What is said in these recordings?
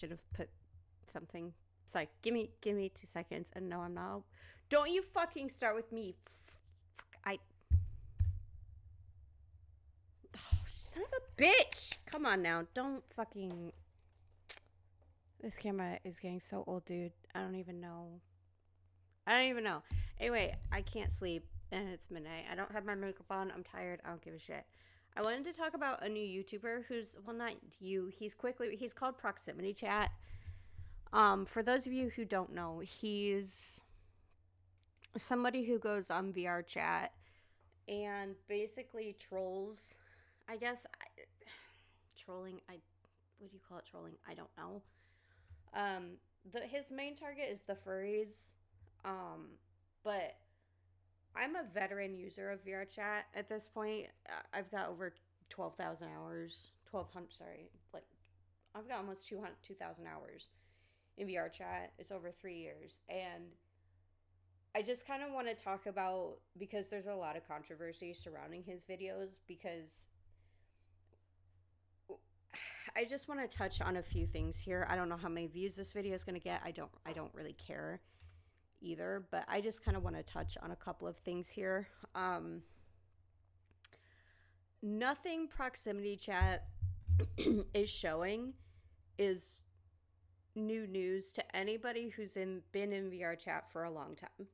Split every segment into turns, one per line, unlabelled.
should have put something. It's like, give me 2 seconds. And no, I'm not. Don't you fucking start with me. Oh, son of a bitch. Come on now. Don't fucking. This camera is getting so old, dude. I don't even know. Anyway, I can't sleep and it's midnight. I don't have my makeup on. I'm tired. I don't give a shit. I wanted to talk about a new YouTuber who's, well, not you. He's called Proximity Chat. For those of you who don't know, he's somebody who goes on VR chat and basically trolls, I guess. Trolling, what do you call it, trolling? I don't know. His main target is the furries. But I'm a veteran user of VR chat at this point. I've got over 12,000 hours. 1,200, sorry. Like, I've got almost 2,000 hours in VR chat. It's over 3 years. And I just kind of want to talk about, because there's a lot of controversy surrounding his videos, because I just want to touch on a few things here. I don't know how many views this video is going to get. I don't really care either, but I just kind of want to touch on a couple of things here. Nothing Proximity Chat is showing is new news to anybody who's been in VR chat for a long time.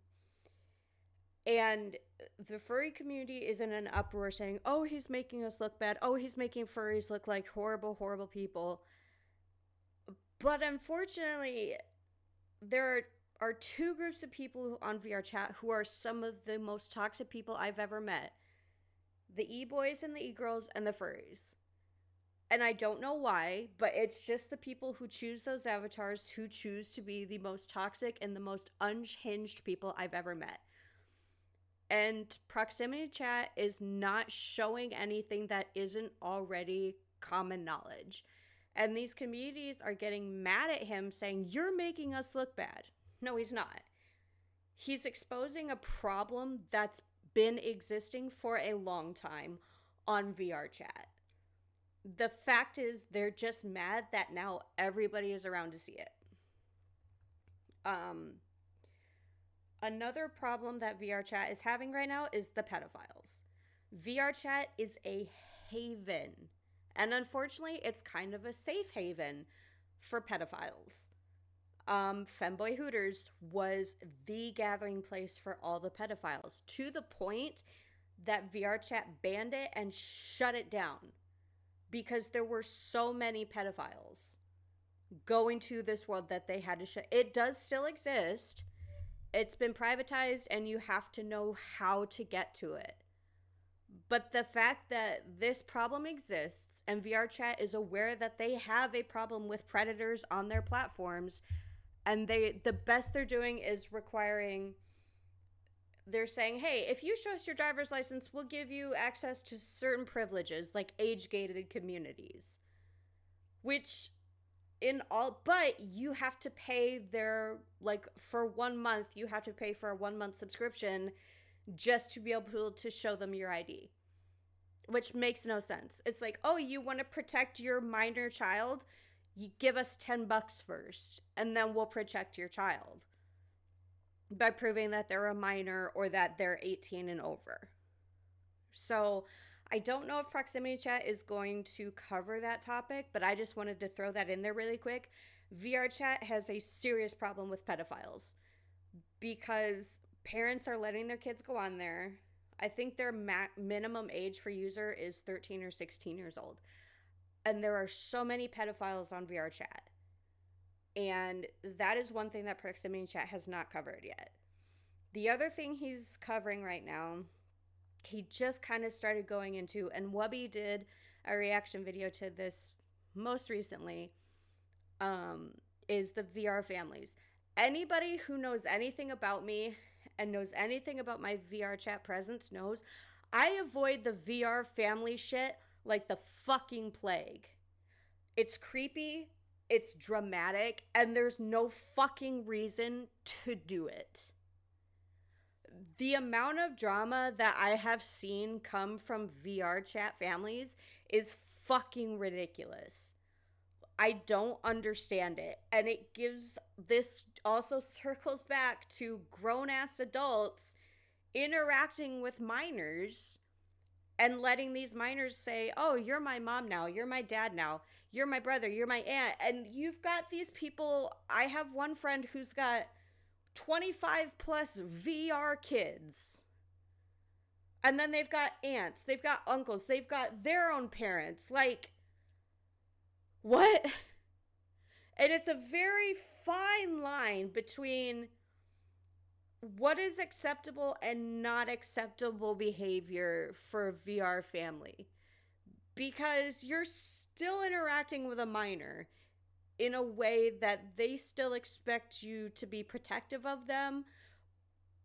And the furry community is in an uproar saying, oh, he's making us look bad. Oh, he's making furries look like horrible, horrible people. But unfortunately, there are two groups of people on VR chat who are some of the most toxic people I've ever met. The e-boys and the e-girls and the furries. And I don't know why, but it's just the people who choose those avatars who choose to be the most toxic and the most unhinged people I've ever met. And Proximity Chat is not showing anything that isn't already common knowledge. And these communities are getting mad at him saying, you're making us look bad. No, he's not. He's exposing a problem that's been existing for a long time on VR chat. The fact is, they're just mad that now everybody is around to see it. Another problem that VR chat is having right now is the pedophiles. VR chat is a haven. And unfortunately, it's kind of a safe haven for pedophiles. Femboy Hooters was the gathering place for all the pedophiles, to the point that VR chat banned it and shut it down because there were so many pedophiles going to this world that they had to shut. It does still exist. It's been privatized and you have to know how to get to it. But the fact that this problem exists and VR chat is aware that they have a problem with predators on their platforms, and the best they're doing is they're saying, hey, if you show us your driver's license, we'll give you access to certain privileges like age-gated communities. But you have to pay for 1 month, you have to pay for a 1 month subscription just to be able to show them your ID, which makes no sense. It's like, oh, you want to protect your minor child? You give us $10 first, and then we'll protect your child by proving that they're a minor or that they're 18 and over. So I don't know if Proximity Chat is going to cover that topic, but I just wanted to throw that in there really quick. VR Chat has a serious problem with pedophiles because parents are letting their kids go on there. I think their minimum age for user is 13 or 16 years old. And there are so many pedophiles on VR Chat. And that is one thing that Proximity Chat has not covered yet. The other thing he's covering right now, he just kind of started going into, and Wubby did a reaction video to this most recently, is the VR families. Anybody who knows anything about me and knows anything about my VR chat presence knows I avoid the VR family shit like the fucking plague. It's creepy, it's dramatic, and there's no fucking reason to do it. The amount of drama that I have seen come from VR chat families is fucking ridiculous. I don't understand it. And it gives, this also circles back to grown ass adults interacting with minors and letting these minors say, oh, you're my mom now, you're my dad now, you're my brother, you're my aunt. And you've got these people. I have one friend who's got 25 plus VR kids. And then they've got aunts, they've got uncles, they've got their own parents. Like, what? And it's a very fine line between what is acceptable and not acceptable behavior for a VR family. Because you're still interacting with a minor in a way that they still expect you to be protective of them,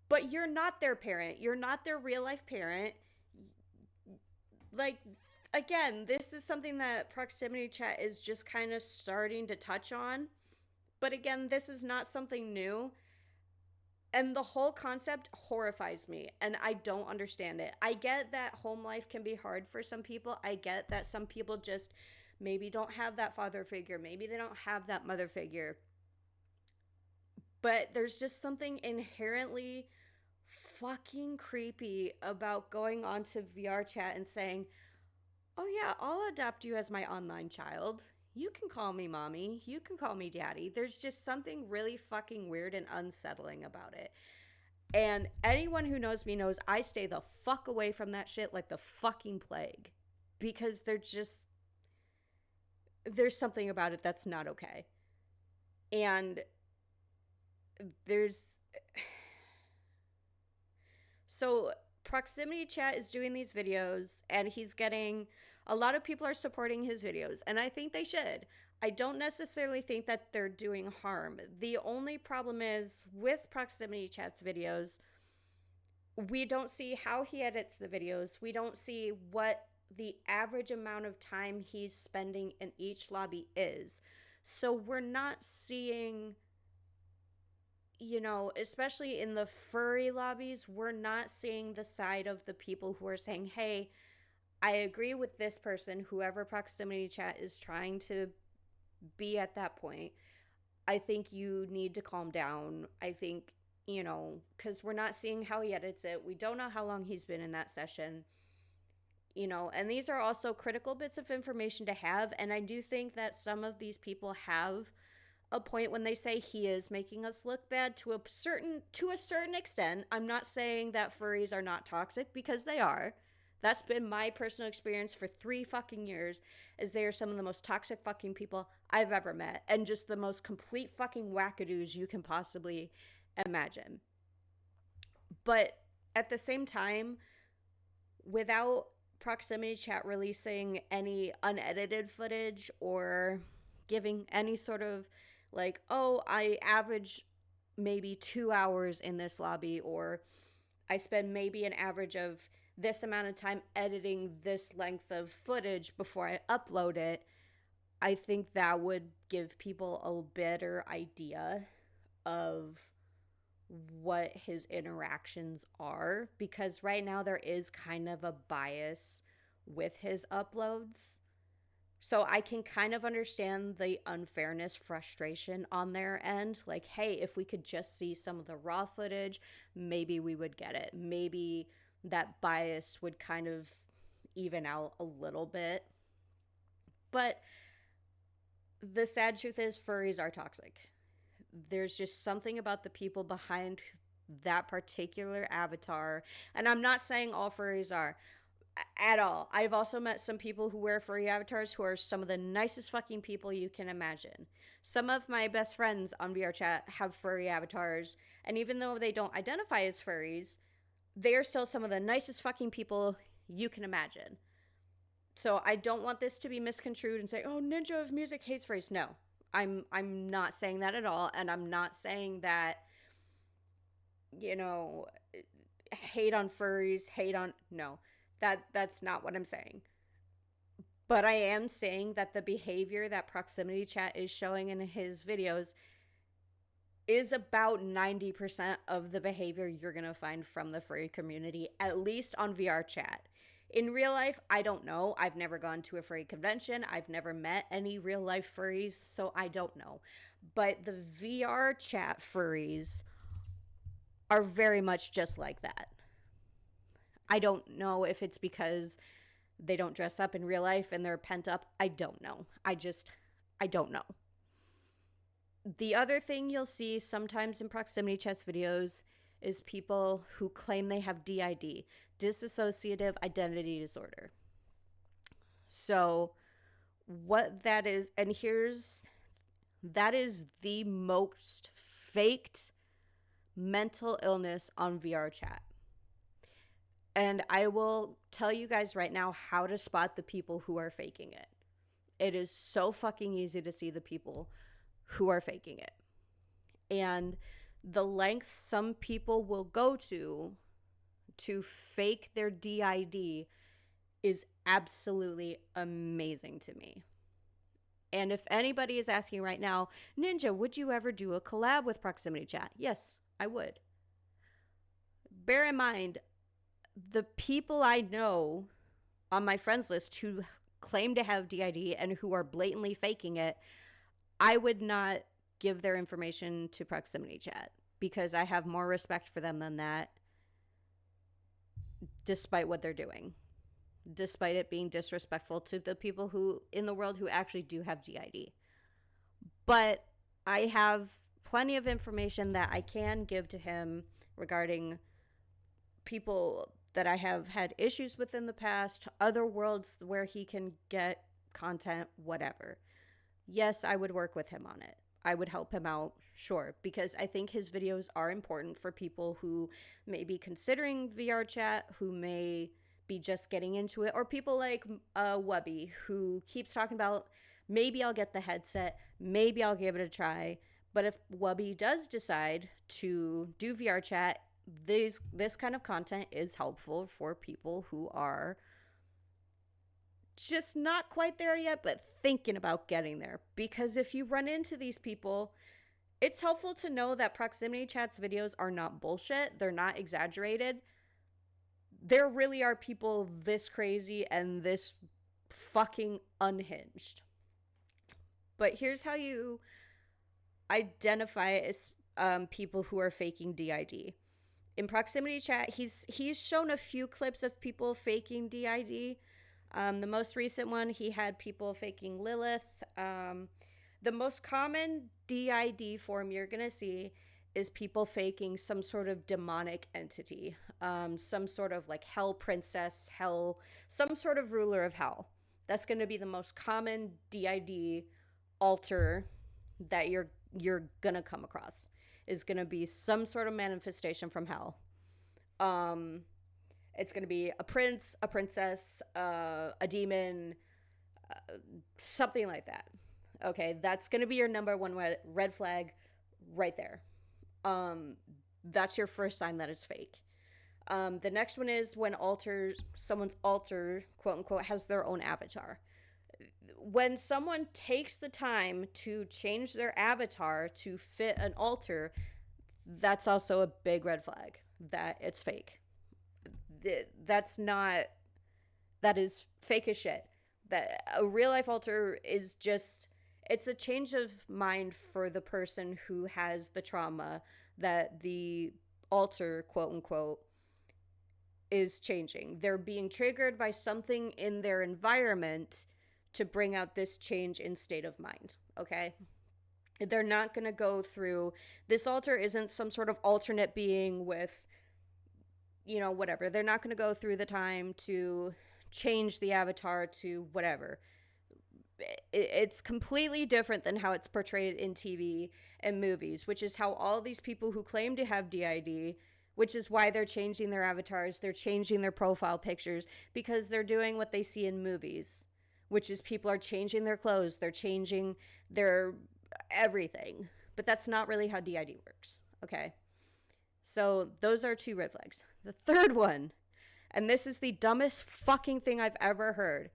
but you're not their parent. You're not their real life parent. Like, again, this is something that Proximity Chat is just kind of starting to touch on. But again, this is not something new. And the whole concept horrifies me, and I don't understand it. I get that home life can be hard for some people. I get that some people just maybe don't have that father figure. Maybe they don't have that mother figure. But there's just something inherently fucking creepy about going onto VR chat and saying, oh yeah, I'll adopt you as my online child. You can call me mommy. You can call me daddy. There's just something really fucking weird and unsettling about it. And anyone who knows me knows I stay the fuck away from that shit like the fucking plague. Because there's something about it that's not okay. And so Proximity Chat is doing these videos, and he's getting, a lot of people are supporting his videos, and I think they should. I don't necessarily think that they're doing harm. The only problem is with Proximity Chat's videos, we don't see how he edits the videos. We don't see what the average amount of time he's spending in each lobby is. So we're not seeing, especially in the furry lobbies, we're not seeing the side of the people who are saying, hey, I agree with this person, whoever Proximity Chat is trying to be at that point. I think you need to calm down. I think, because we're not seeing how he edits it. We don't know how long he's been in that session, and these are also critical bits of information to have. And I do think that some of these people have a point when they say he is making us look bad to a certain extent. I'm not saying that furries are not toxic, because they are. That's been my personal experience for 3 fucking years, is they are some of the most toxic fucking people I've ever met, and just the most complete fucking wackadoos you can possibly imagine. But at the same time, without Proximity Chat releasing any unedited footage or giving any sort of like, oh, I average maybe 2 hours in this lobby, or I spend maybe an average of this amount of time editing this length of footage before I upload it, I think that would give people a better idea of what his interactions are, because right now there is kind of a bias with his uploads. So I can kind of understand the unfairness, frustration on their end. Like, hey, if we could just see some of the raw footage, maybe we would get it. Maybe that bias would kind of even out a little bit. But the sad truth is, furries are toxic. There's just something about the people behind that particular avatar. And I'm not saying all furries are at all. I've also met some people who wear furry avatars who are some of the nicest fucking people you can imagine. Some of my best friends on VRChat have furry avatars, and even though they don't identify as furries, they are still some of the nicest fucking people you can imagine. So I don't want this to be misconstrued and say, oh, Ninja of Music hates furries. No, I'm not saying that at all, and I'm not saying that, hate on furries, no. That's not what I'm saying. But I am saying that the behavior that Proximity Chat is showing in his videos is about 90% of the behavior you're going to find from the furry community, at least on VR Chat. In real life, I don't know. I've never gone to a furry convention. I've never met any real life furries, so I don't know. But the VR chat furries are very much just like that. I don't know if it's because they don't dress up in real life and they're pent up. I don't know. I don't know. The other thing you'll see sometimes in Proximity Chat's videos is people who claim they have DID, dissociative identity disorder. So what that is, and that is the most faked mental illness on VR chat. And I will tell you guys right now how to spot the people who are faking it. It is so fucking easy to see the people who are faking it. And the lengths some people will go to fake their DID is absolutely amazing to me. And if anybody is asking right now, Ninja, would you ever do a collab with Proximity Chat? Yes, I would. Bear in mind, the people I know on my friends list who claim to have DID and who are blatantly faking it, I would not give their information to Proximity Chat because I have more respect for them than that, despite what they're doing, despite it being disrespectful to the people who in the world who actually do have DID. But I have plenty of information that I can give to him regarding people that I have had issues with in the past, other worlds where he can get content, whatever. Yes, I would work with him on it. I would help him out, sure, because I think his videos are important for people who may be considering VR chat, who may be just getting into it, or people like Wubby, who keeps talking about, maybe I'll get the headset, maybe I'll give it a try. But if Wubby does decide to do VR chat, this kind of content is helpful for people who are just not quite there yet, but thinking about getting there. Because if you run into these people, it's helpful to know that Proximity Chat's videos are not bullshit. They're not exaggerated. There really are people this crazy and this fucking unhinged. But here's how you identify as people who are faking DID. In Proximity Chat, he's shown a few clips of people faking DID. The most recent one, he had people faking Lilith. The most common DID form you're going to see is people faking some sort of demonic entity, some sort of like hell princess, some sort of ruler of hell. That's going to be the most common DID altar that you're going to come across. Is going to be some sort of manifestation from hell. It's going to be a prince, a princess, a demon, something like that. Okay, that's going to be your number one red flag right there. That's your first sign that it's fake. The next one is when someone's altar, quote unquote, has their own avatar. When someone takes the time to change their avatar to fit an altar, that's also a big red flag that it's fake. That is fake as shit. That a real life altar is just, it's a change of mind for the person who has the trauma that the altar, quote unquote, is changing. They're being triggered by something in their environment to bring out this change in state of mind, okay? They're not going to go through, this altar isn't some sort of alternate being with, whatever. They're not going to go through the time to change the avatar to whatever. It's completely different than how it's portrayed in TV and movies, which is how all these people who claim to have DID, which is why they're changing their avatars, they're changing their profile pictures, because they're doing what they see in movies, which is people are changing their clothes, they're changing their everything. But that's not really how DID works, okay? So those are 2 red flags. The third one, and this is the dumbest fucking thing I've ever heard,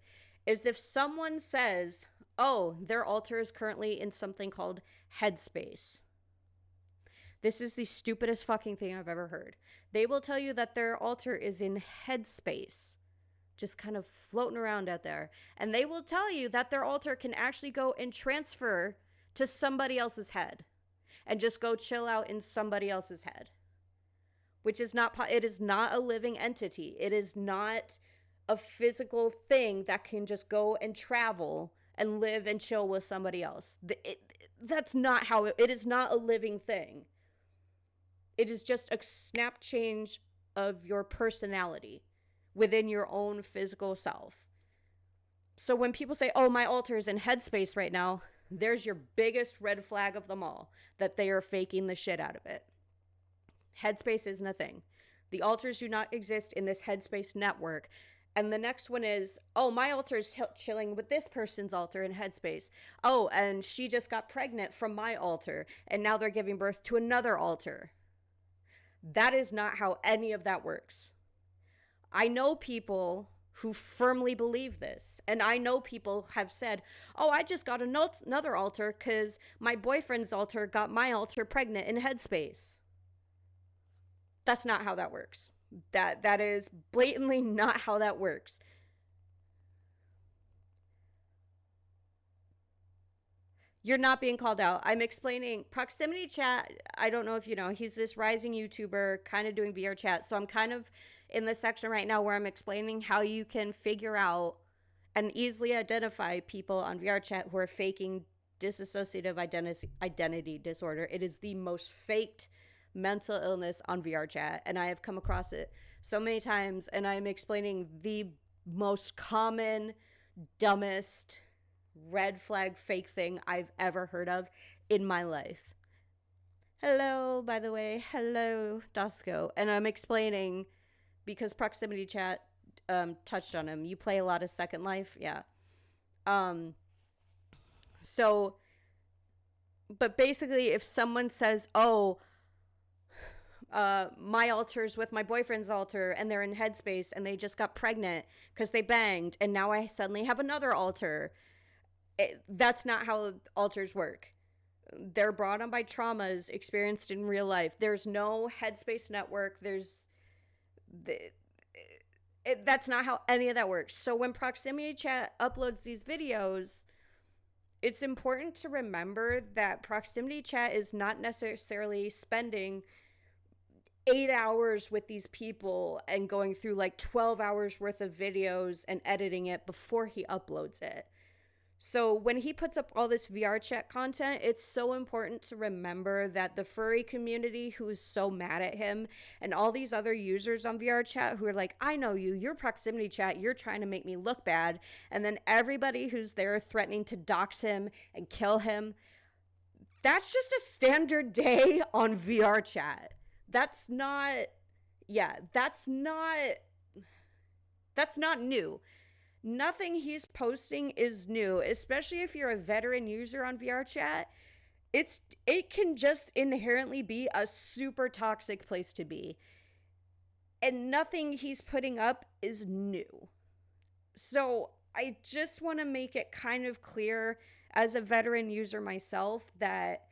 is if someone says, oh, their altar is currently in something called Headspace. This is the stupidest fucking thing I've ever heard. They will tell you that their altar is in Headspace. just kind of floating around out there. And they will tell you that their altar can actually go and transfer to somebody else's head and just go chill out in somebody else's head, which is not, it is not a living entity. It is not a physical thing that can just go and travel and live and chill with somebody else. That's not how it is not a living thing. It is just a snap change of your personality within your own physical self. So when people say, oh, my altar is in headspace right now, there's your biggest red flag of them all, that they are faking the shit out of it. Headspace isn't a thing. The altars do not exist in this headspace network. And the next one is, oh, my altar is chilling with this person's altar in headspace. Oh, and she just got pregnant from my altar, and now they're giving birth to another altar. That is not how any of that works. I know people who firmly believe this. And I know people have said, oh, I just got another altar because my boyfriend's altar got my altar pregnant in headspace. That's not how that works. That is blatantly not how that works. You're not being called out. I'm explaining Proximity Chat. I don't know if you know, he's this rising YouTuber kind of doing VR chat. So I'm kind of in this section right now where I'm explaining how you can figure out and easily identify people on VR chat who are faking dissociative identity disorder. It is the most faked mental illness on VR chat, and I have come across it so many times, and I'm explaining the most common, dumbest red flag fake thing I've ever heard of in my life. Hello, by the way. Hello, Dosco. And I'm explaining, because Proximity Chat touched on him. You play a lot of Second Life? Yeah. So, but basically, if someone says, oh, my altar's with my boyfriend's altar, and they're in headspace, and they just got pregnant because they banged, and now I suddenly have another altar. That's not how altars work. They're brought on by traumas experienced in real life. There's no headspace network. That's not how any of that works. So when Proximity Chat uploads these videos, it's important to remember that Proximity Chat is not necessarily spending 8 hours with these people and going through like 12 hours worth of videos and editing it before he uploads it. So when he puts up all this VR chat content, it's so important to remember that the furry community who is so mad at him, and all these other users on VR chat who are like, I know you, you're Proximity Chat, you're trying to make me look bad. And then everybody who's there threatening to dox him and kill him. That's just a standard day on VR chat. That's not new. Nothing he's posting is new, especially if you're a veteran user on VR chat. It can just inherently be a super toxic place to be. And nothing he's putting up is new. So I just want to make it kind of clear as a veteran user myself that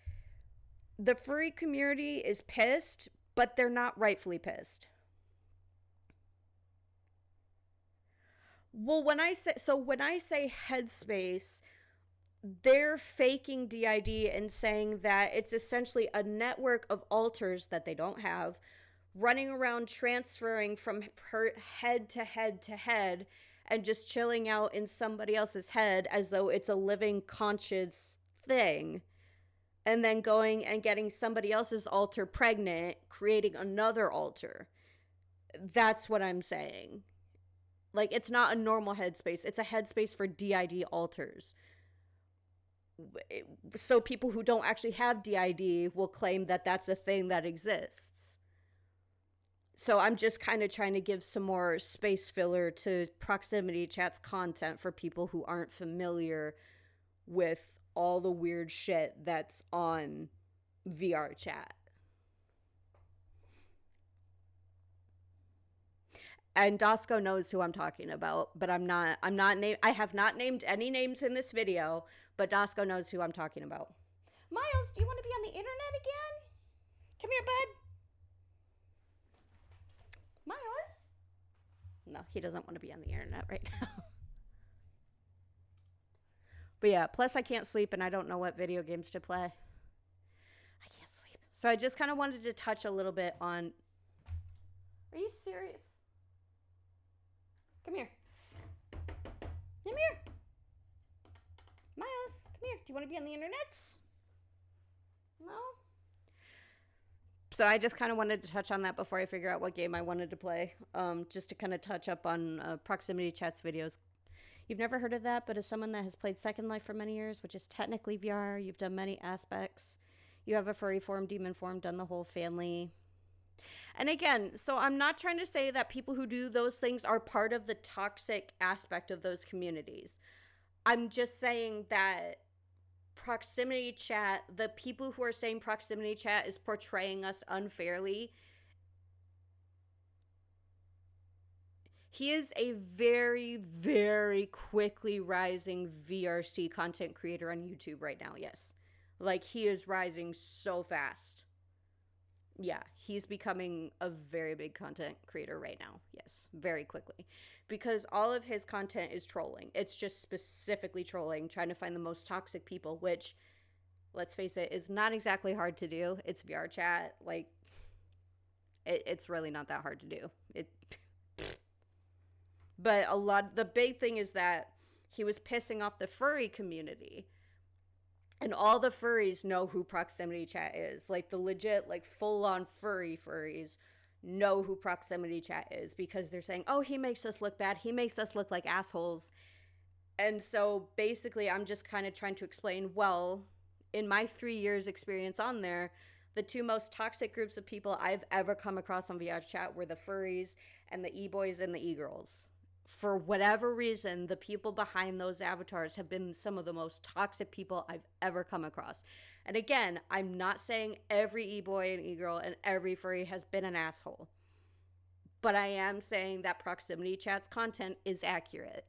the furry community is pissed, but they're not rightfully pissed. Well, when I say headspace, they're faking DID and saying that it's essentially a network of altars that they don't have, running around transferring from head to head to head and just chilling out in somebody else's head as though it's a living conscious thing. And then going and getting somebody else's altar pregnant, creating another altar. That's what I'm saying. Like, it's not a normal headspace. It's a headspace for DID altars. So people who don't actually have DID will claim that that's a thing that exists. So I'm just kind of trying to give some more space filler to Proximity Chat's content for people who aren't familiar with all the weird shit that's on VR chat. And Dosco knows who I'm talking about, but I have not named any names in this video, but Dosco knows who I'm talking about. Miles, do you want to be on the internet again? Come here, bud. Miles? No, he doesn't want to be on the internet right now. But yeah, plus I can't sleep and I don't know what video games to play. I can't sleep. So I just kind of wanted to touch a little bit on... Are you serious? Come here. Come here. Miles, come here. Do you want to be on the internet? No? So I just kind of wanted to touch on that before I figure out what game I wanted to play. Just to kind of touch up on ProximityChat's videos. You've never heard of that, but as someone that has played Second Life for many years, which is technically VR, you've done many aspects. You have a furry form, demon form, done the whole family. And again, so I'm not trying to say that people who do those things are part of the toxic aspect of those communities. I'm just saying that Proximity Chat, the people who are saying Proximity Chat is portraying us unfairly, he is a very, very quickly rising VRC content creator on YouTube right now, yes. Like, he is rising so fast. Yeah, he's becoming a very big content creator right now, yes, very quickly. Because all of his content is trolling. It's just specifically trolling, trying to find the most toxic people, which, let's face it, is not exactly hard to do. It's VR chat. Like, it's really not that hard to do. But the big thing is that he was pissing off the furry community. And all the furries know who Proximity Chat is. Like, the legit, like, full-on furries know who Proximity Chat is, because they're saying, oh, he makes us look bad, he makes us look like assholes. And so basically I'm just kind of trying to explain, well, in my 3 years experience on there, the two most toxic groups of people I've ever come across on VR Chat were the furries and the e-boys and the e-girls. For whatever reason, the people behind those avatars have been some of the most toxic people I've ever come across. And again, I'm not saying every e-boy and e-girl and every furry has been an asshole. But I am saying that Proximity Chat's content is accurate.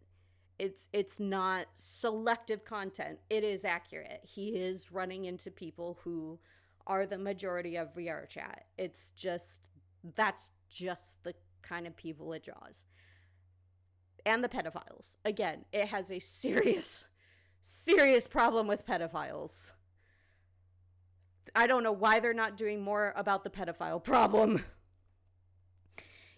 It's not selective content. It is accurate. He is running into people who are the majority of VR Chat. That's just the kind of people it draws. And the pedophiles. Again, it has a serious problem with pedophiles. I don't know why they're not doing more about the pedophile problem.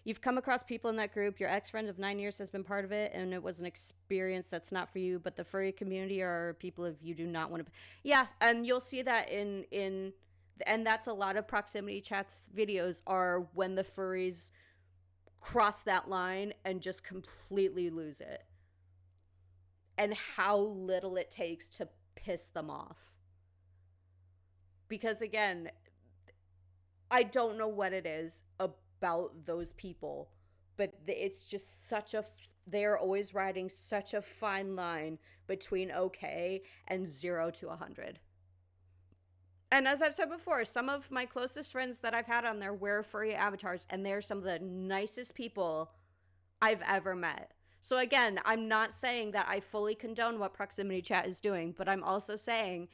You've come across people in that group. Your ex-friend of 9 years has been part of it, and it was an experience that's not for you, but the furry community are people if you do not want to... Yeah, and you'll see that in and that's a lot of Proximity Chat's videos are when the furries cross that line and just completely lose it. And how little it takes to piss them off. Because again, I don't know what it is about those people, but it's just they're always riding such a fine line between okay and 0 to 100. And as I've said before, some of my closest friends that I've had on there wear furry avatars, and they're some of the nicest people I've ever met. So again, I'm not saying that I fully condone what Proximity Chat is doing, but I'm also saying,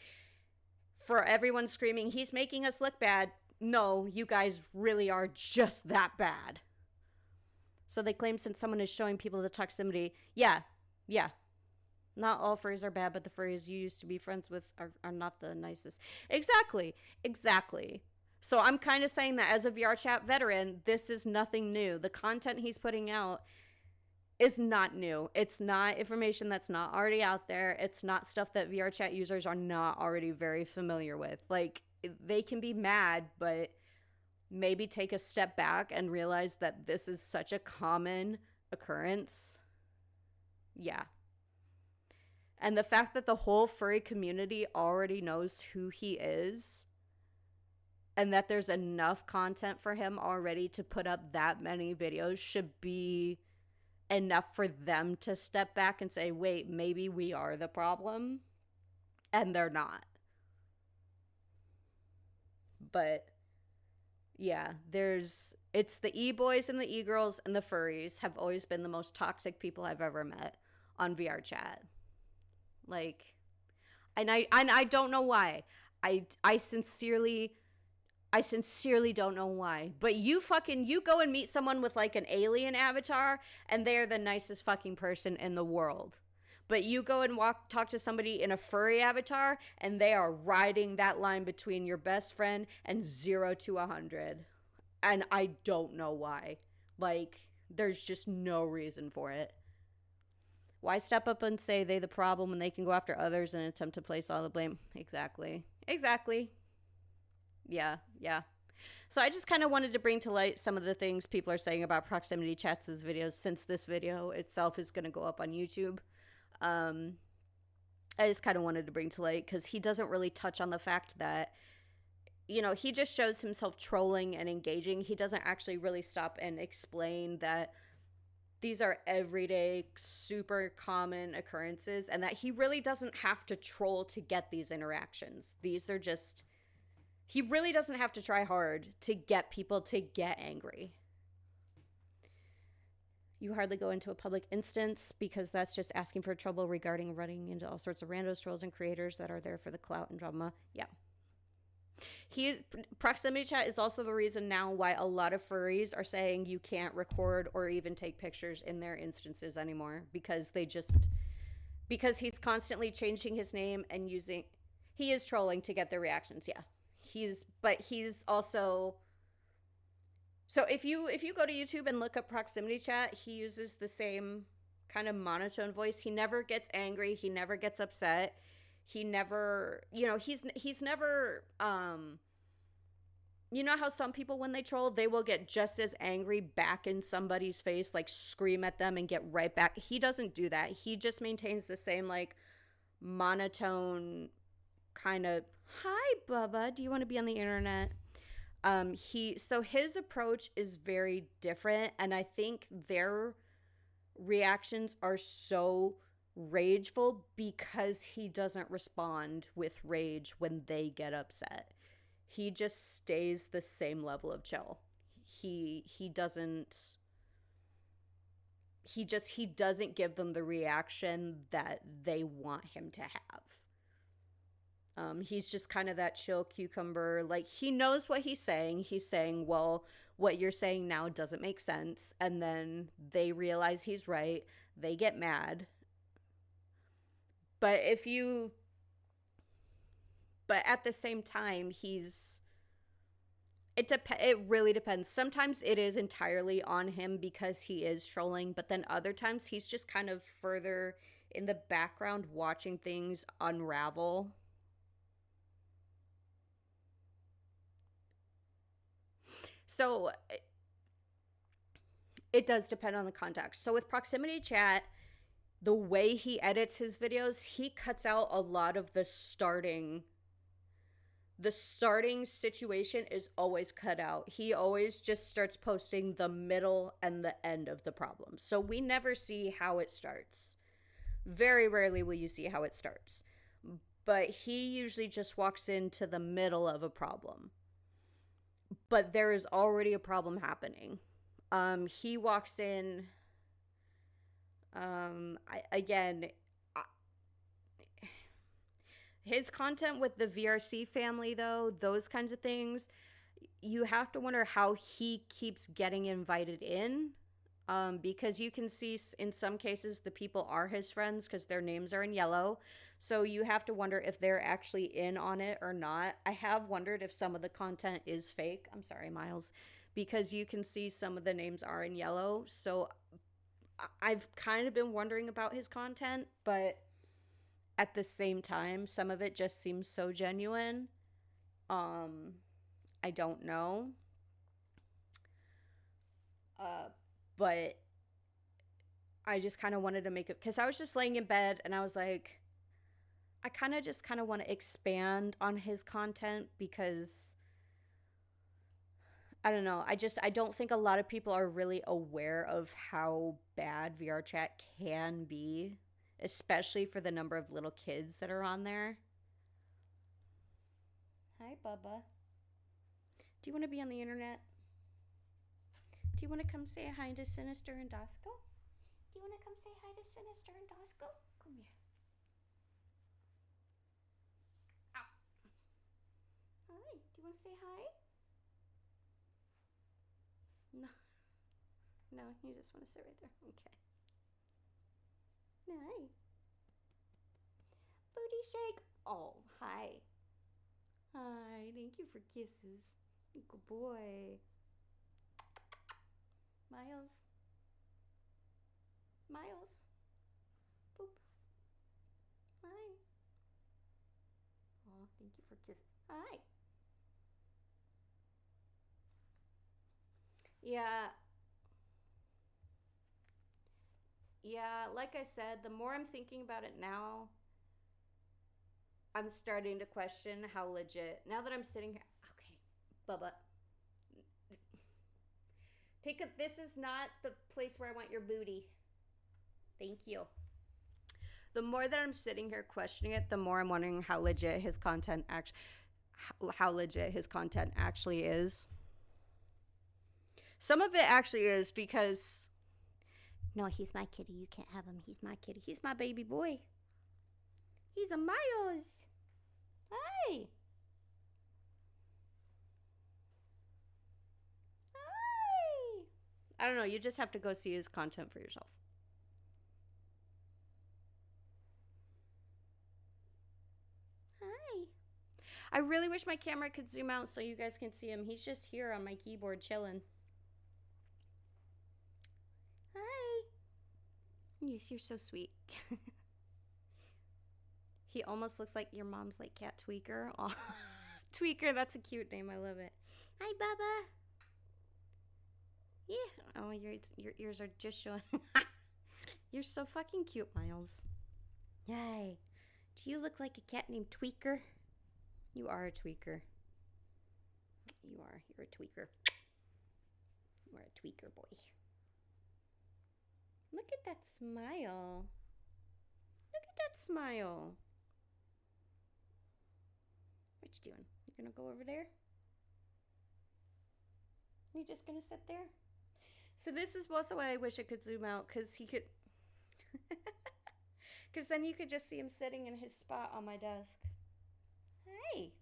for everyone screaming, he's making us look bad, no, you guys really are just that bad. So they claim since someone is showing people the toxicity, yeah. Not all furries are bad, but the furries you used to be friends with are not the nicest. Exactly. So I'm kind of saying that as a VR Chat veteran, this is nothing new. The content he's putting out is not new. It's not information that's not already out there. It's not stuff that VR Chat users are not already very familiar with. Like, they can be mad, but maybe take a step back and realize that this is such a common occurrence. Yeah. And the fact that the whole furry community already knows who he is, and that there's enough content for him already to put up that many videos, should be enough for them to step back and say, wait, maybe we are the problem. And they're not. But yeah, it's the e-boys and the e-girls and the furries have always been the most toxic people I've ever met on VR Chat. Like, and I don't know why. I sincerely, I sincerely don't know why. But you go and meet someone with like an alien avatar and they're the nicest fucking person in the world. But you go and talk to somebody in a furry avatar and they are riding that line between your best friend and 0 to 100. And I don't know why. Like, there's just no reason for it. Why step up and say they the problem when they can go after others and attempt to place all the blame? Exactly. Yeah. So I just kind of wanted to bring to light some of the things people are saying about ProximityChat's videos, since this video itself is going to go up on YouTube. I just kind of wanted to bring to light because he doesn't really touch on the fact that, you know, he just shows himself trolling and engaging. He doesn't actually really stop and explain that these are everyday, super common occurrences and that he really doesn't have to troll to get these interactions. These are just... He really doesn't have to try hard to get people to get angry. You hardly go into a public instance because that's just asking for trouble regarding running into all sorts of randos, trolls, and creators that are there for the clout and drama. Yeah. Proximity Chat is also the reason now why a lot of furries are saying you can't record or even take pictures in their instances anymore because he's constantly changing his name and he is trolling to get their reactions. Yeah. He's also, so if you go to YouTube and look up Proximity Chat, he uses the same kind of monotone voice. He never gets angry. He never gets upset. He never, you know, he's never, you know how some people, when they troll, they will get just as angry back in somebody's face, like scream at them and get right back. He doesn't do that. He just maintains the same, like, monotone kind of, hi, Bubba, do you want to be on the internet? So his approach is very different, and I think their reactions are so rageful because he doesn't respond with rage when they get upset. He just stays the same level of chill. He doesn't give them the reaction that they want him to have. He's just kind of that chill cucumber. Like, he knows what he's saying. He's saying, well, what you're saying now doesn't make sense. And then they realize he's right. They get mad. But at the same time, it really depends. Sometimes it is entirely on him because he is trolling. But then other times he's just kind of further in the background watching things unravel. So it does depend on the context. So with Proximity Chat, the way he edits his videos, he cuts out a lot of the starting situation is always cut out. He always just starts posting the middle and the end of the problem. So we never see how it starts. Very rarely will you see how it starts. But he usually just walks into the middle of a problem. But there is already a problem happening. He walks in. His content with the VRC family, though, those kinds of things, you have to wonder how he keeps getting invited in. Because you can see in some cases the people are his friends because their names are in yellow. So you have to wonder if they're actually in on it or not. I have wondered if some of the content is fake. I'm sorry, Miles. Because you can see some of the names are in yellow. So I've kind of been wondering about his content. But at the same time, some of it just seems so genuine. I don't know. But I just kind of wanted to make it, because I was just laying in bed and I was like, I kind of want to expand on his content because I don't know. I don't think a lot of people are really aware of how bad VR chat can be, especially for the number of little kids that are on there. Hi, Bubba. Do you want to be on the internet? Do you want to come say hi to Sinister and Dosco? Do you want to come say hi to Sinister and Dosco? Come here. Ow. Hi. Do you want to say hi? No. No, you just want to sit right there. Okay. Hi. Booty shake. Oh, hi. Hi. Thank you for kisses. Good boy. Miles. Miles. Boop. Hi. Oh, thank you for kisses. Hi. Yeah. Yeah, like I said, the more I'm thinking about it now, I'm starting to question how legit. Now that I'm sitting here, okay, Bubba, pick up. This is not the place where I want your booty. Thank you. The more that I'm sitting here questioning it, the more I'm wondering how legit his content actually is. Some of it actually is because no, he's my kitty. You can't have him. He's my kitty. He's my baby boy. He's a Miles. Hi. Hi. I don't know. You just have to go see his content for yourself. Hi. I really wish my camera could zoom out so you guys can see him. He's just here on my keyboard chilling. Hi. Yes, you're so sweet. He almost looks like your mom's like cat Tweaker. Aw. Tweaker, that's a cute name. I love it. Hi, Bubba. Yeah. Oh, your ears are just showing. You're so fucking cute, Miles. Yay. Do you look like a cat named Tweaker? You are a tweaker. You are. You're a tweaker. You are a tweaker boy. Look at that smile. Look at that smile. What you doing? You gonna go over there? You just gonna sit there? So this is also why I wish I could zoom out, because he could... Because then you could just see him sitting in his spot on my desk. Hey!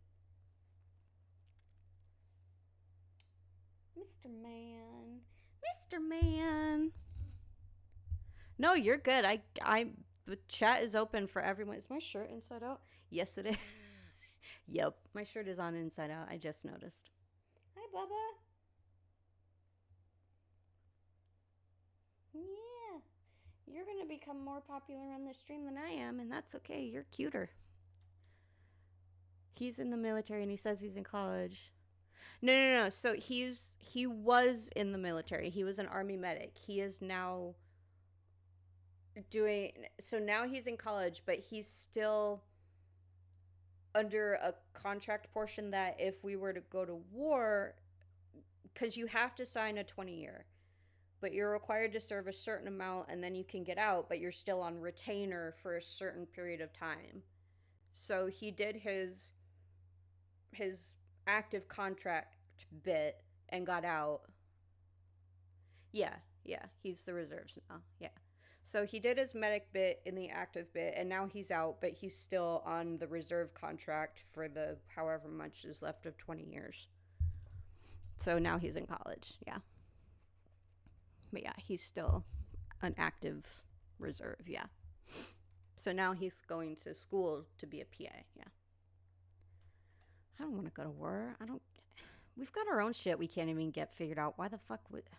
Mr. Man. Mr. Man! No, you're good. The chat is open for everyone. Is my shirt inside out? Yes, it is. Yep. My shirt is on inside out. I just noticed. Hi, Bubba. Yeah. You're going to become more popular on this stream than I am, and that's okay. You're cuter. He's in the military, and he says he's in college. No. So he was in the military. He was an Army medic. He is now so now he's in college, but he's still under a contract portion that if we were to go to war, because you have to sign a 20-year, but you're required to serve a certain amount and then you can get out, but you're still on retainer for a certain period of time. So he did his active contract bit and got out. Yeah, he's the reserves now. Yeah. So he did his medic bit in the active bit, and now he's out, but he's still on the reserve contract for the however much is left of 20 years. So now he's in college, yeah. But yeah, he's still an active reserve, yeah. So now he's going to school to be a PA, yeah. I don't want to go to war. We've got our own shit we can't even get figured out. Why the fuck would...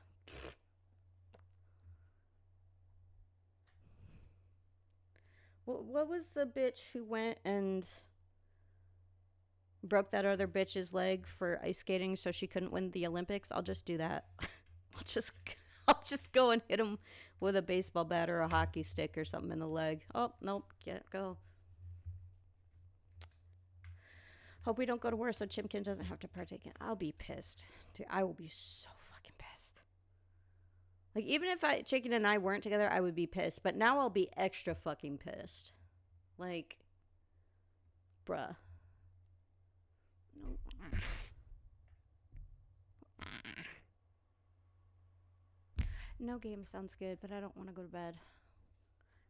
What was the bitch who went and broke that other bitch's leg for ice skating so she couldn't win the Olympics? I'll just do that. I'll just go and hit him with a baseball bat or a hockey stick or something in the leg. Oh, nope, can't go. Hope we don't go to war so Chimkin doesn't have to partake in. I'll be pissed. Dude, I will be so fucking pissed. Like, even if Chicken and I weren't together, I would be pissed. But now I'll be extra fucking pissed. Like, bruh. No. No game sounds good, but I don't want to go to bed.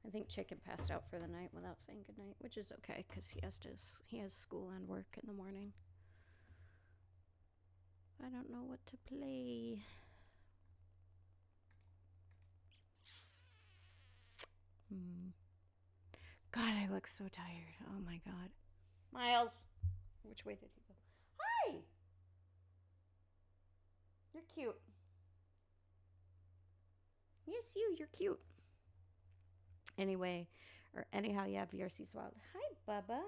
I think Chicken passed out for the night without saying goodnight, which is okay, because he has school and work in the morning. I don't know what to play. God, I look so tired. Oh my God. Miles, which way did he go? Hi! You're cute. Yes, you're cute. Anyway, or anyhow, yeah, VRC's wild. Hi, Bubba.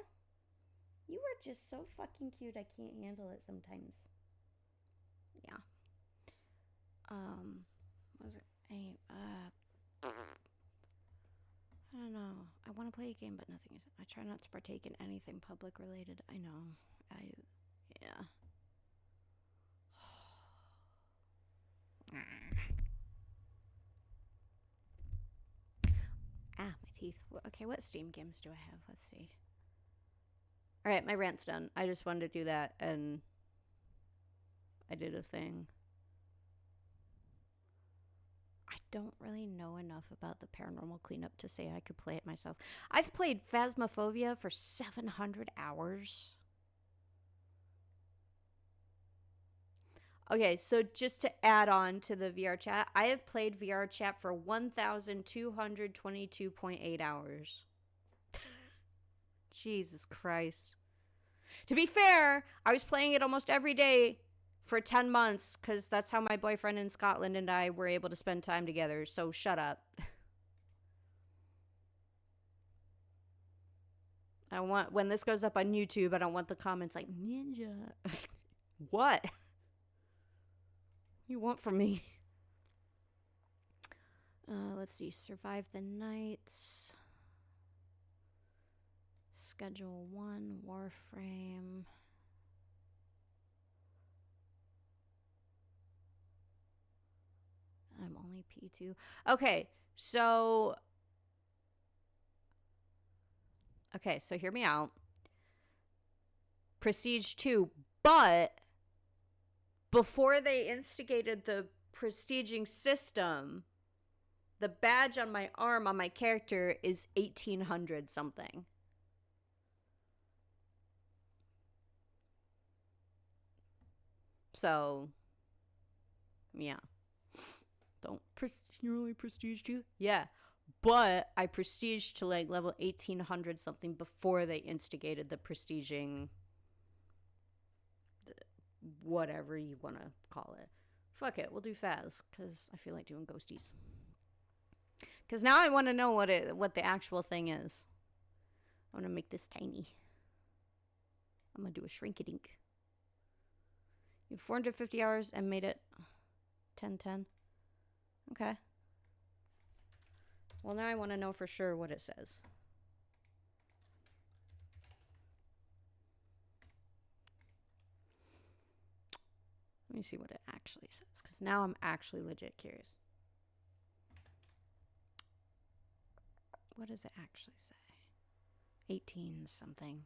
You are just so fucking cute. I can't handle it sometimes. Yeah. What was it? I don't know. I want to play a game, but nothing is. I try not to partake in anything public related. I know. Yeah. My teeth. Okay, what Steam games do I have? Let's see. All right, my rant's done. I just wanted to do that, and I did a thing. I don't really know enough about the paranormal cleanup to say I could play it myself. I've played Phasmophobia for 700 hours. Okay, so just to add on to the VR chat, I have played VR chat for 1,222.8 hours. Jesus Christ. To be fair, I was playing it almost every day for 10 months because that's how my boyfriend in Scotland and I were able to spend time together, so shut up. I want, when this goes up on YouTube, I don't want the comments like, Ninja. What? You want from me? Let's see. Survive the nights. Schedule 1. Warframe. I'm only P2. Okay, so hear me out. Prestige 2, but before they instigated the prestiging system, the badge on my arm on my character is 1800 something. So, yeah. Don't really prestige 2? Yeah. But I prestige to like level 1800 something before they instigated the prestiging, whatever you want to call it. Fuck it, we'll do Phas, because I feel like doing ghosties. Because now I want to know what the actual thing is. I want to make this tiny. I'm going to do a shrink-a-dink. You have 450 hours and made it 10:10. Okay. Well, now I want to know for sure what it says. Let me see what it actually says, because now I'm actually legit curious. What does it actually say? 18 something.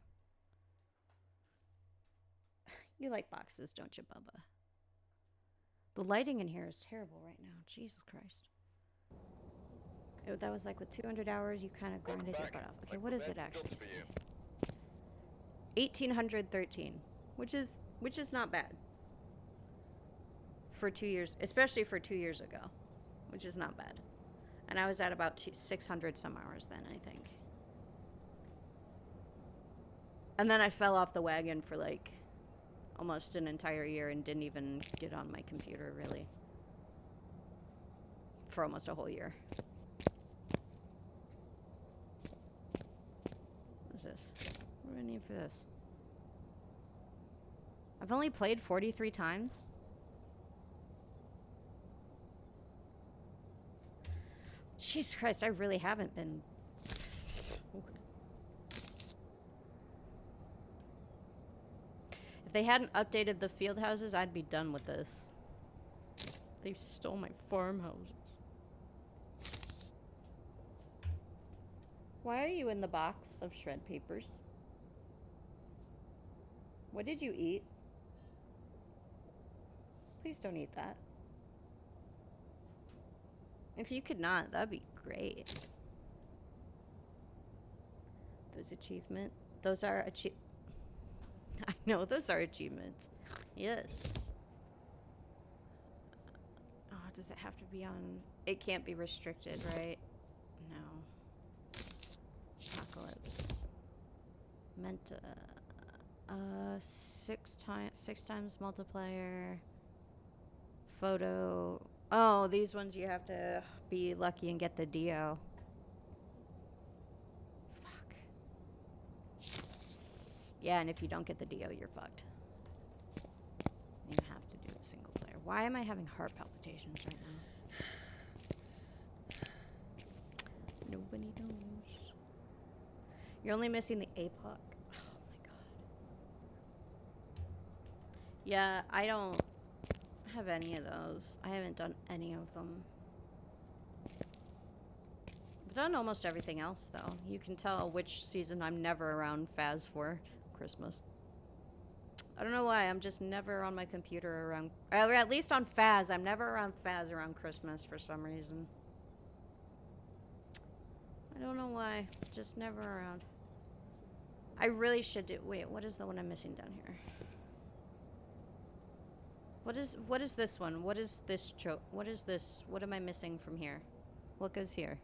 You like boxes, don't you, Bubba? The lighting in here is terrible right now. Jesus Christ. That was like with 200 hours, you kind of grinded your butt off. Okay, what does it actually say? 1813, which is not bad for 2 years, especially for 2 years ago, which is not bad. And I was at about 600 some hours then, I think. And then I fell off the wagon for like almost an entire year and didn't even get on my computer really for almost a whole year. What's this? What do I need for this? I've only played 43 times. Jesus Christ, I really haven't been. If they hadn't updated the field houses, I'd be done with this. They stole my farmhouses. Why are you in the box of shred papers? What did you eat? Please don't eat that. If you could not, that'd be great. Those achievements. Those are I know, those are achievements. Yes. Oh, does it have to be on? It can't be restricted, right? No. Meant to, 6 times multiplier. Photo. Oh, these ones you have to be lucky and get the DO. Fuck. Yeah, and if you don't get the DO, you're fucked. You have to do it single player. Why am I having heart palpitations right now? Nobody knows. You're only missing the APOC. Oh my god. Yeah, I don't have any of those. I haven't done any of them. I've done almost everything else, though. You can tell which season I'm never around Phas for Christmas. I don't know why. I'm just never on my computer around... Or at least on Phas. I'm never around Phas around Christmas for some reason. I don't know why. Just never around. I really should do... Wait, what is the one I'm missing down here? What is this one? What is this what is this? What am I missing from here? What goes here?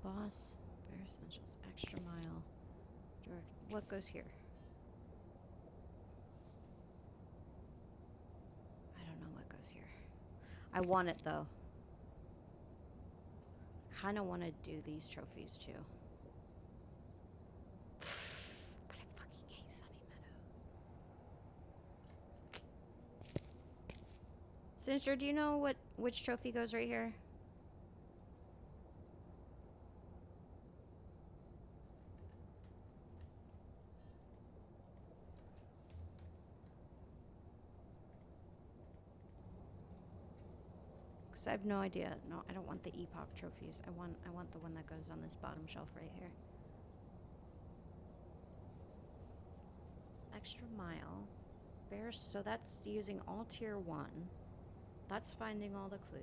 Boss, bare essentials, extra mile. Direct. What goes here? I don't know what goes here. I want it though. I kind of want to do these trophies too. But I fucking hate Sunny Meadow. Sinister, do you know which trophy goes right here? I have no idea. No, I don't want the epoch trophies. I want the one that goes on this bottom shelf right here. Extra mile. Bears, so that's using all tier 1. That's finding all the clues.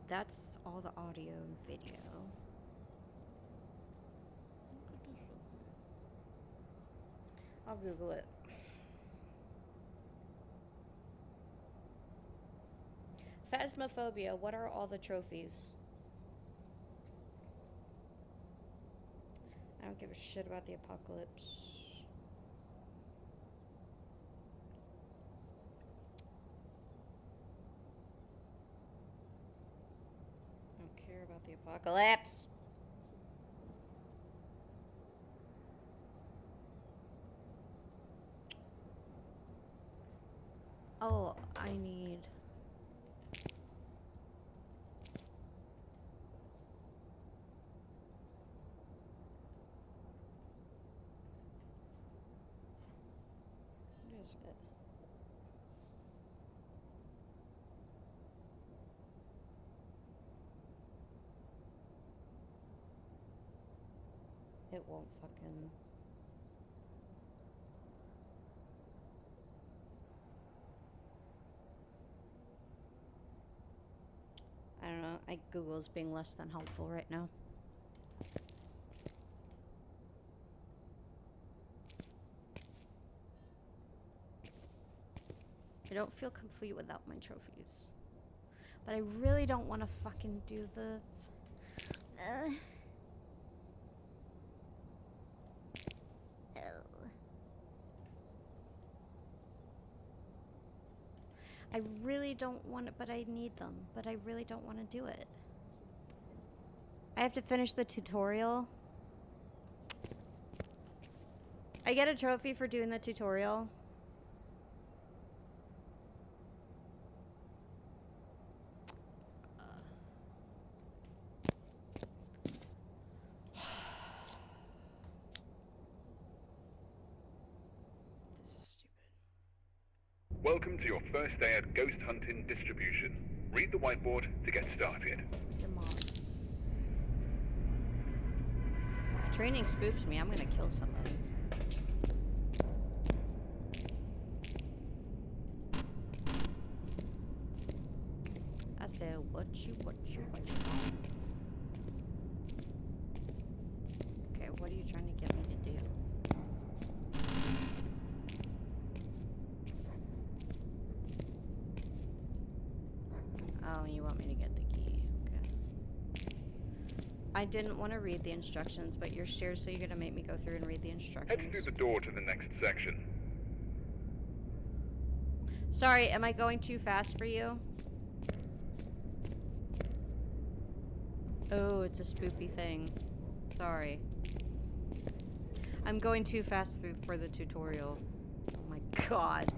That's all the audio and video. I'll Google it. Phasmophobia, what are all the trophies? I don't give a shit about the apocalypse. I don't care about the apocalypse. Oh, I need... It won't fucking... I don't know. Google's being less than helpful right now. I don't feel complete without my trophies. But I really don't want to fucking do the... I really don't want it, but I need them. But I really don't want to do it. I have to finish the tutorial. I get a trophy for doing the tutorial.
Welcome to your first day at Ghost Hunting Distribution. Read the whiteboard to get started.
Your mom. If training spooks me, I'm gonna kill somebody. I said, what you want? Okay, what are you trying to get me to do? Oh, you want me to get the key. Okay. I didn't want to read the instructions, but you're seriously gonna make me go through and read the instructions.
Head through the door to the next section.
Sorry, am I going too fast for you? Oh, it's a spoopy thing. Sorry. I'm going too fast for the tutorial. Oh my god.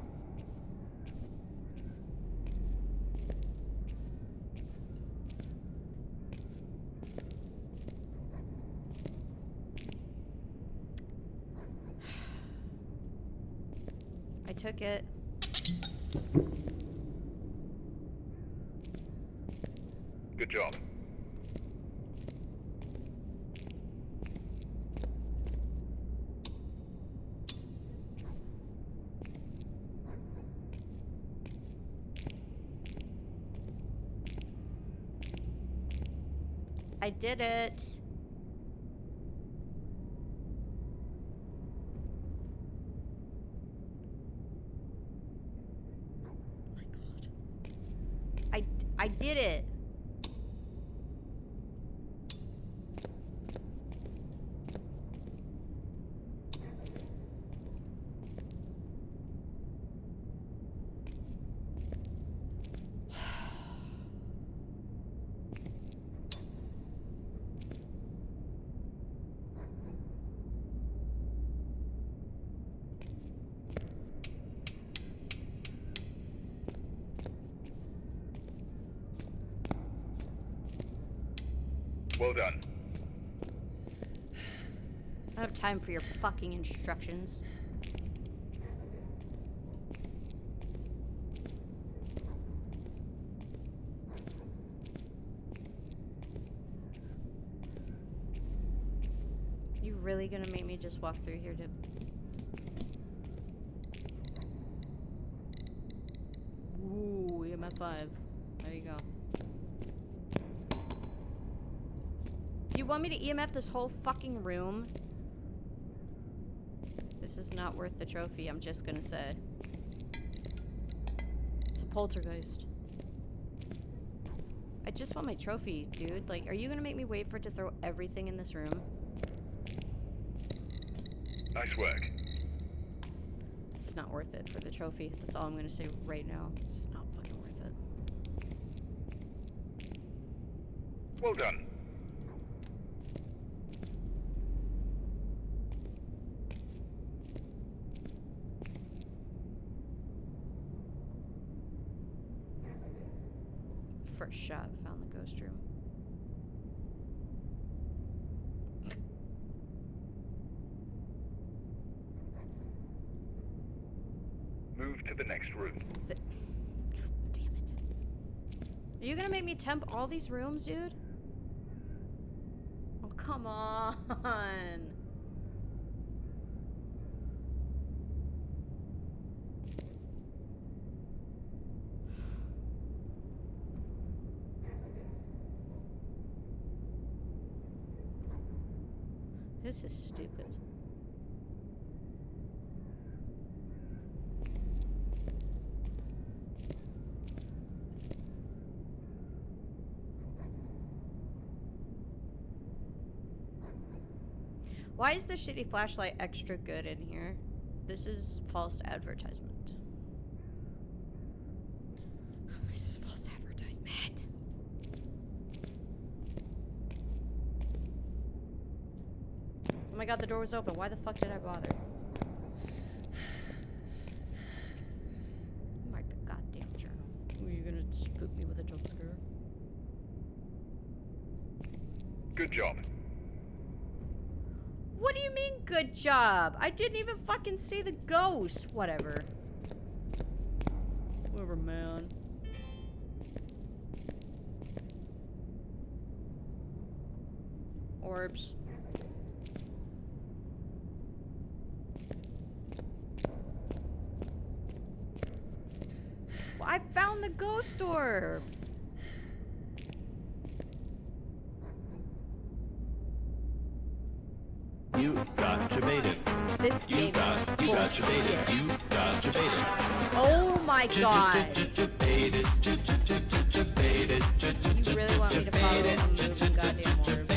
I took it.
Good job.
I did it. Oh my god. I did it.
Well done.
I don't have time for your fucking instructions. You really gonna make me just walk through here to... Ooh, EMF 5. There you go. Do you want me to EMF this whole fucking room? This is not worth the trophy, I'm just gonna say. It's a poltergeist. I just want my trophy, dude. Like, are you gonna make me wait for it to throw everything in this room?
Nice work.
It's not worth it for the trophy. That's all I'm gonna say right now. It's not fucking worth it.
Well done.
First shot, found the ghost room.
Move to the next room.
God damn it. Are you gonna make me temp all these rooms, dude? Oh, come on. This is stupid. Why is the shitty flashlight extra good in here? This is false advertisement. This is false advertisement. Oh my god, the door was open. Why the fuck did I bother? Mark the goddamn journal. Are you gonna spook me with a jump scare?
Good job.
What do you mean, good job? I didn't even fucking see the ghost. Whatever. Whatever, man. Orbs. Well, I found the ghost orb.
You got debated.
This game
You got debated. You got debated.
Oh my god.
Debated.
You really want me to follow a moving goddamn orb?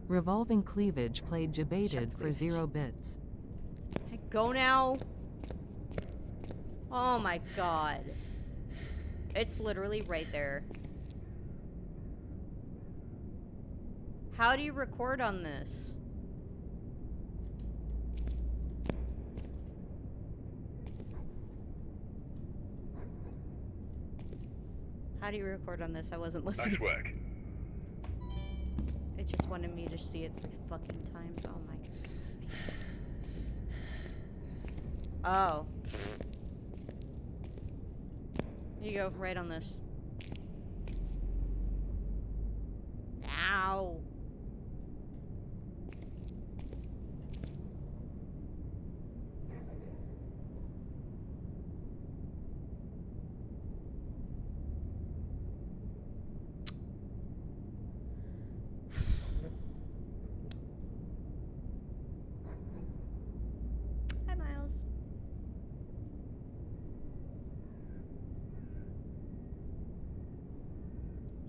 Revolving cleavage played debated for 0 bits.
Go now. Oh my god. It's literally right there. How do you record on this? How do you record on this? I wasn't listening.
Nice work.
It just wanted me to see it 3 fucking times. Oh my god. Oh. Here you go, right on this. Ow. Hi, Miles.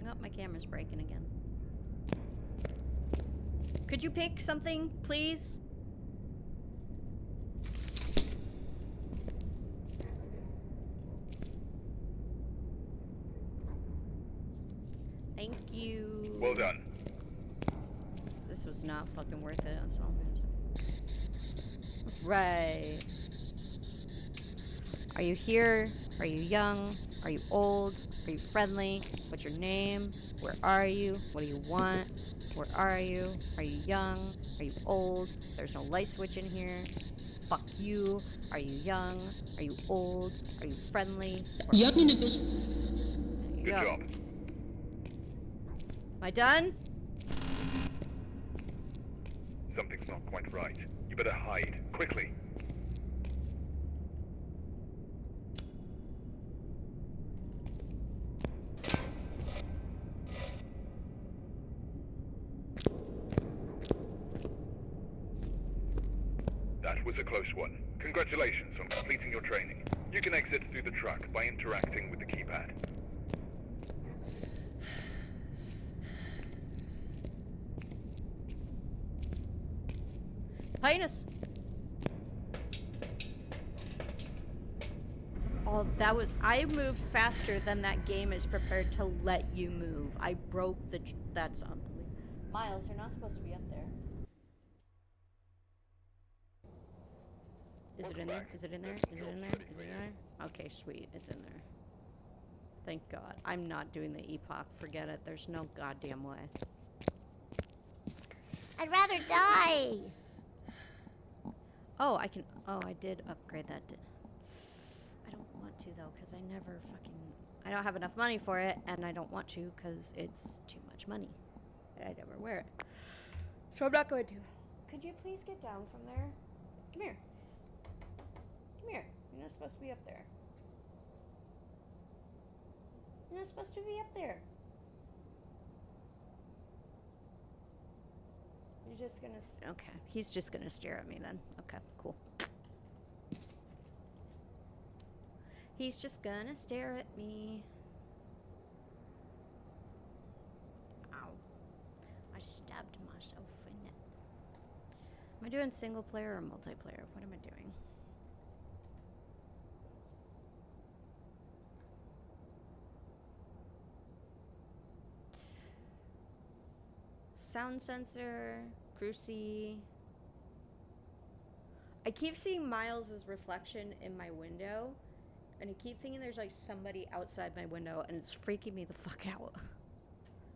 Oh, my camera's breaking again. Could you pick something, please? Thank you.
Well done.
This was not fucking worth it. That's all I'm gonna say. Right. Are you here? Are you young? Are you old? Are you friendly? What's your name? Where are you? What do you want? Where are you? Are you young? Are you old? There's no light switch in here. Fuck you. Are you young? Are you old? Are you friendly? There you
Good
go.
job.
Am I done?
Something's not quite right. You better hide, quickly. That was a close one. Congratulations on completing your training. You can exit through the truck by interacting with the keypad.
Highness. Oh, that was... I moved faster than that game is prepared to let you move. I broke the... That's unbelievable. Miles, you're not supposed to be up there. Is it in there? Is it in there? Is it in there? Is it in there? Okay, sweet. It's in there. Thank God. I'm not doing the epoch. Forget it. There's no goddamn way. I'd rather die! Oh, I can... Oh, I did upgrade that. I don't want to, though, because I never fucking... I don't have enough money for it, and I don't want to, because it's too much money. And I never wear it. So I'm not going to. Could you please get down from there? Come here. Come here. You're not supposed to be up there. You're not supposed to be up there. You're just gonna... Okay. He's just gonna stare at me then. Okay, cool. He's just gonna stare at me. Ow. I stabbed myself in it. Am I doing single player or multiplayer? What am I doing? Sound sensor, Cruci. I keep seeing Miles' reflection in my window, and I keep thinking there's like somebody outside my window, and it's freaking me the fuck out.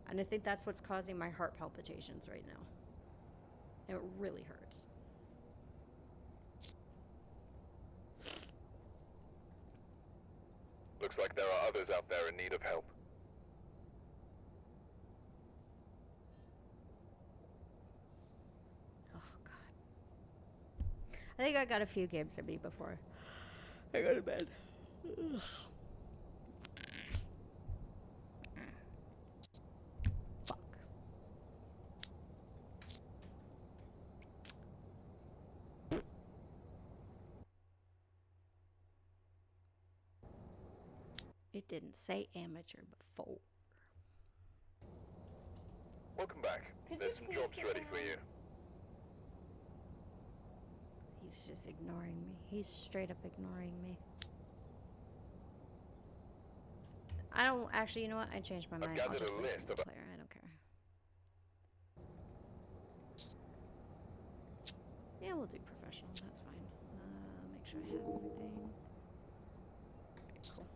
And I think that's what's causing my heart palpitations right now. It really hurts.
Looks like there are others out there in need of help.
I think I got a few games in me before I go to bed. Ugh. Fuck. It didn't say amateur before.
Welcome back. There's some jobs ready for you.
He's just ignoring me. He's straight up ignoring me. I don't actually, you know what? I changed my mind. I'll
gathered
just
a
play
list
single
of-
player. I don't care. Yeah, we'll do professional. That's fine. Make sure I have everything. Okay, cool.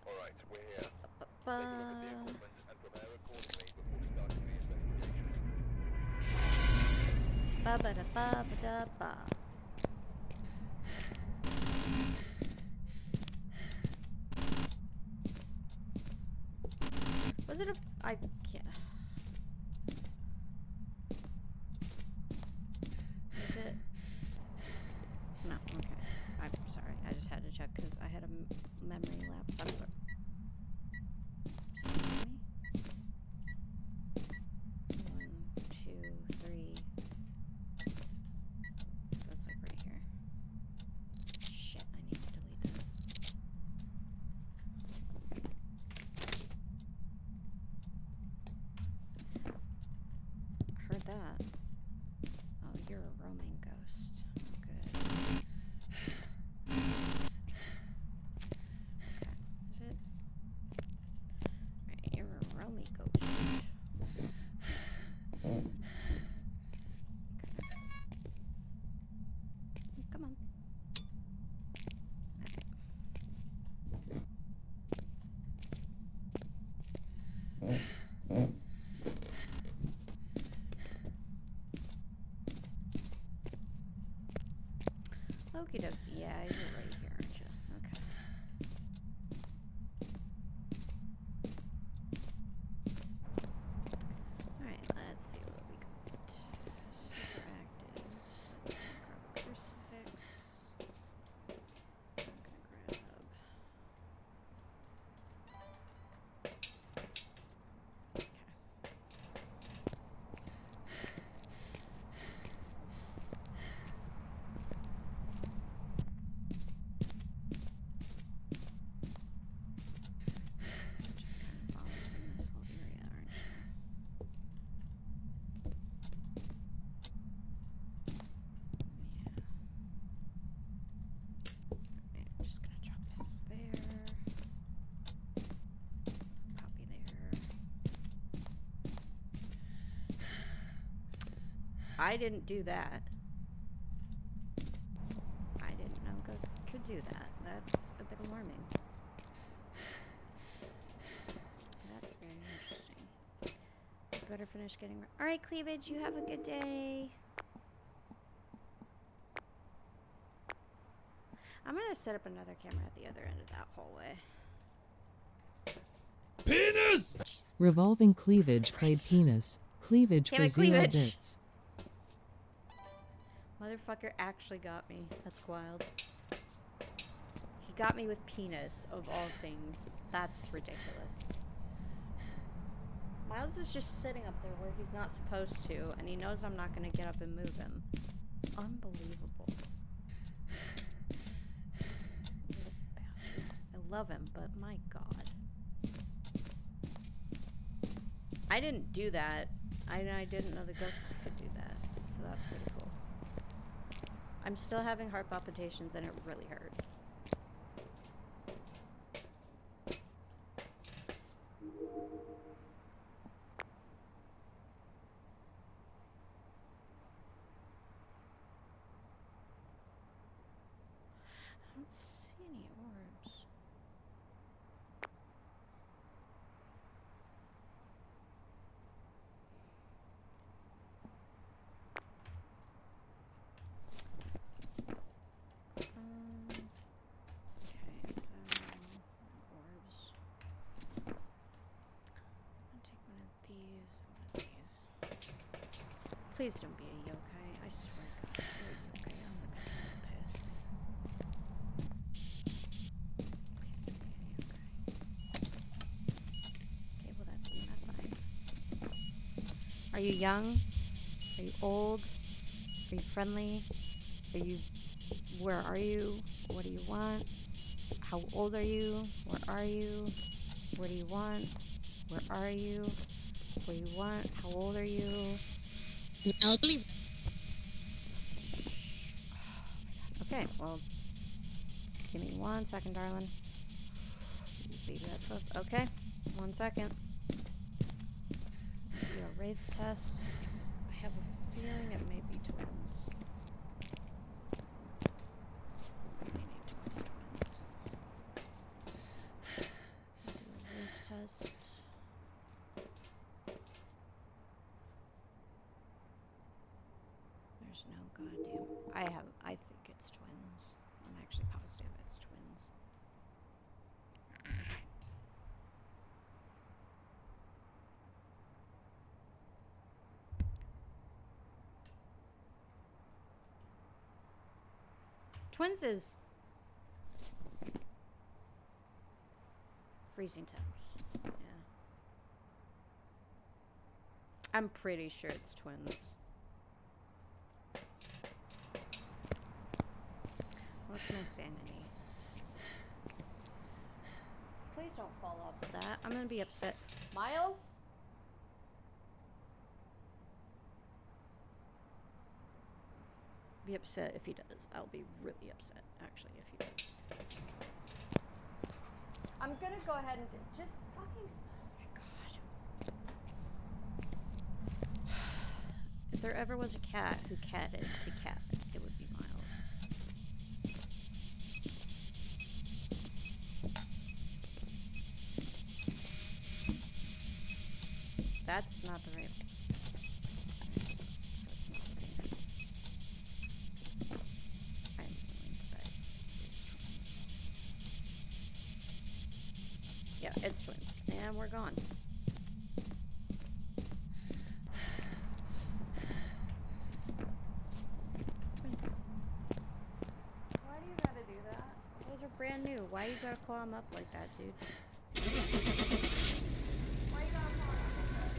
All right, we're here.
Ba-ba-ba.
Take a look at the equipment and prepare accordingly before starting the investigation.
Ba-ba-da-ba-ba-da-ba. Was it a... I can't... Is it... No, okay. I'm sorry. I just had to check because I had a memory lapse. I'm sorry. Excuse me. 1, 2, 3. So it's like right here. Shit, I need to delete that. I heard that. Oh, you're a roaming ghost. Good. Okay. Is it? Right, you're a roaming ghost. Okay. Come on. Okie dokie. Yeah, you're right here, aren't you? Okay. Alright, let's see what we got. Super active. So I'm gonna grab a crucifix. I'm gonna grab... Okay. Just kind of following this whole area, aren't you? Yeah. Alright, I'm just gonna drop this there. Poppy there. I didn't do that. I didn't know ghosts could do that. That's a bit alarming. That's very interesting. Better finish getting... Alright, Cleavage, you have a good day. I'm gonna set up another camera at the other end of that hallway.
Penis!
Revolving cleavage played penis. Cleavage
Damn
for
it,
0
cleavage.
bits.
Motherfucker actually got me. That's wild. He got me with penis, of all things. That's ridiculous. Miles is just sitting up there where he's not supposed to, and he knows I'm not going to get up and move him. Unbelievable. Little bastard. I love him, but my god. I didn't do that. I didn't know the ghosts could do that, so that's pretty cool. I'm still having heart palpitations and it really hurts. I don't see any orbs. Okay, so orbs. I'll take one of these and one of these. Please don't be a yokai. I swear to God, if you're a yokai, I'm gonna be so pissed. Please don't be a yokai. Okay, well that's me at 5. Are you young? Are you old? Are you friendly? Are you Where are you? What do you want? How old are you? Where are you? What do you want? Where are you? What do you want? How old are you?
Elderly.
Okay, well, give me 1 second, darling. Baby, that's close. Okay, 1 second. Do a wraith test. I have a feeling it may be twins. Meaning twins. Do a wraith test. There's no goddamn. I think it's twins. I'm actually positive it's twins. Twins is freezing temps. Yeah. I'm pretty sure it's twins. What's my sanity? Please don't fall off of that. I'm gonna be upset. Miles? Be upset if he does. I'll be really upset, actually, if he does. I'm gonna go ahead and just fucking. Oh my god. If there ever was a cat who catted to cat, it would be Miles. That's not the right. So it's not the right. I'm willing to bet it's twins. Yeah, it's twins. And we're gone. Why do you gotta do that? Those are brand new. Why you gotta claw them up like that, dude? Why you gotta claw them up like that?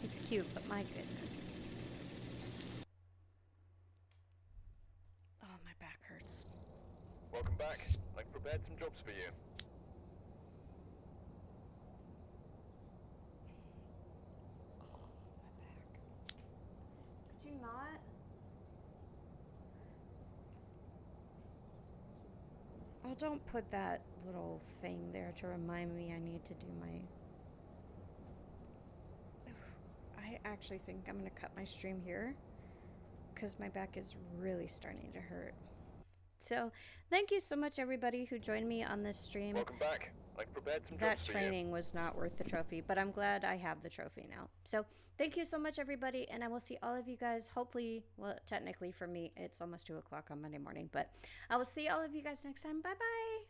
He's cute, but my goodness. Oh, my back hurts.
Welcome back. I've prepared some jobs for you.
Oh, my back. Could you not? Oh, don't put that little thing there to remind me I need to do my... I actually think I'm going to cut my stream here because my back is really starting to hurt. So, thank you so much, everybody who joined me on this stream.
Welcome back. I've prepared some
That
jobs for you.
training was not worth the trophy, but I'm glad I have the trophy now. So, thank you so much, everybody, and I will see all of you guys, hopefully, well, technically for me, it's almost 2 o'clock on Monday morning, but I will see all of you guys next time. Bye-bye!